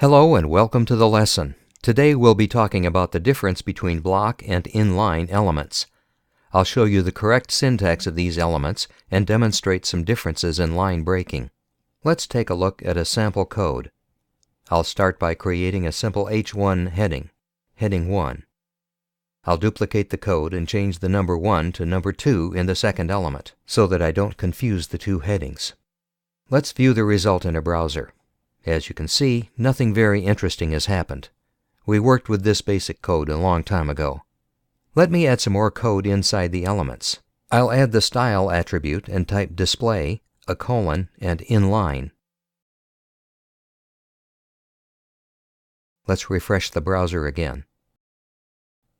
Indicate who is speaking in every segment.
Speaker 1: Hello and welcome to the lesson. Today we'll be talking about the difference between block and inline elements. I'll show you the correct syntax of these elements and demonstrate some differences in line breaking. Let's take a look at a sample code. I'll start by creating a simple H1 heading, heading 1. I'll duplicate the code and change the number 1 to number 2 in the second element, so that I don't confuse the two headings. Let's view the result in a browser. As you can see, nothing very interesting has happened. We worked with this basic code a long time ago. Let me add some more code inside the elements. I'll add the style attribute and type display, a colon, and inline. Let's refresh the browser again.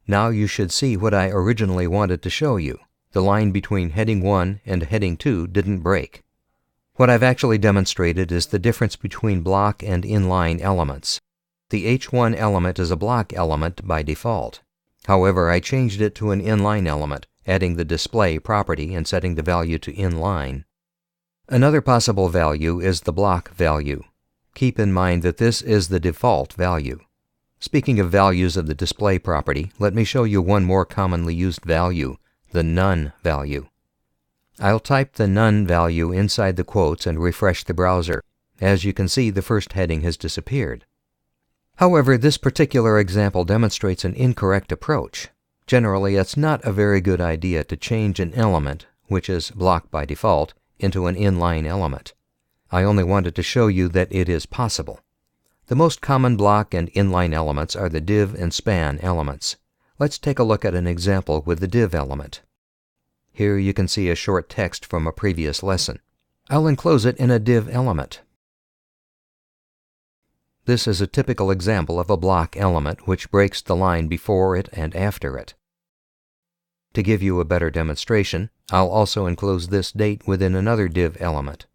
Speaker 1: Now you should see what I originally wanted to show you. The line between heading 1 and heading 2 didn't break. What I've actually demonstrated is the difference between block and inline elements. The H1 element is a block element by default. However, I changed it to an inline element, adding the display property and setting the value to inline. Another possible value is the block value. Keep in mind that this is the default value. Speaking of values of the display property, let me show you one more commonly used value, the none value. I'll type the none value inside the quotes and refresh the browser. As you can see, the first heading has disappeared. However, this particular example demonstrates an incorrect approach. Generally, it's not a very good idea to change an element, which is block by default, into an inline element. I only wanted to show you that it is possible. The most common block and inline elements are the div and span elements. Let's take a look at an example with the div element. Here you can see a short text from a previous lesson. I'll enclose it in a div element. This is a typical example of a block element which breaks the line before it and after it. To give you a better demonstration, I'll also enclose this date within another div element.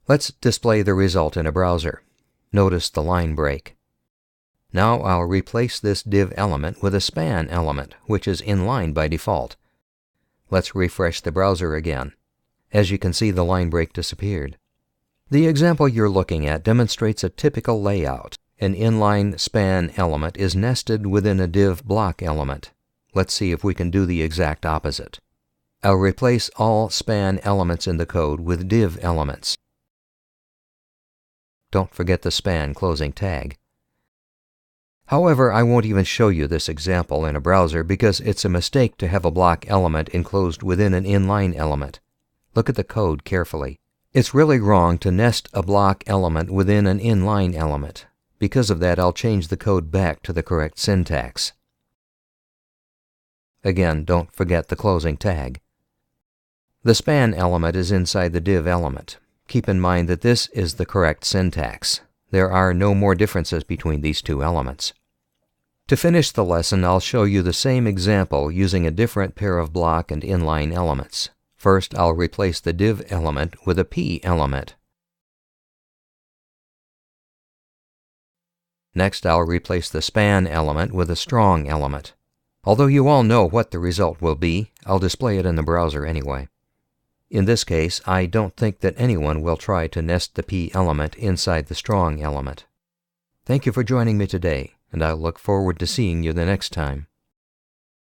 Speaker 1: Let's display the result in a browser. Notice the line break. Now I'll replace this div element with a span element, which is inline by default. Let's refresh the browser again. As you can see, the line break disappeared. The example you're looking at demonstrates a typical layout. An inline span element is nested within a div block element. Let's see if we can do the exact opposite. I'll replace all span elements in the code with div elements. Don't forget the span closing tag. However, I won't even show you this example in a browser because it's a mistake to have a block element enclosed within an inline element. Look at the code carefully. It's really wrong to nest a block element within an inline element. Because of that, I'll change the code back to the correct syntax. Again, don't forget the closing tag. The span element is inside the div element. Keep in mind that this is the correct syntax. There are no more differences between these two elements. To finish the lesson, I'll show you the same example using a different pair of block and inline elements. First, I'll replace the div element with a p element. Next, I'll replace the span element with a strong element. Although you all know what the result will be, I'll display it in the browser anyway. In this case, I don't think that anyone will try to nest the p element inside the strong element. Thank you for joining me today, and I'll look forward to seeing you the next time.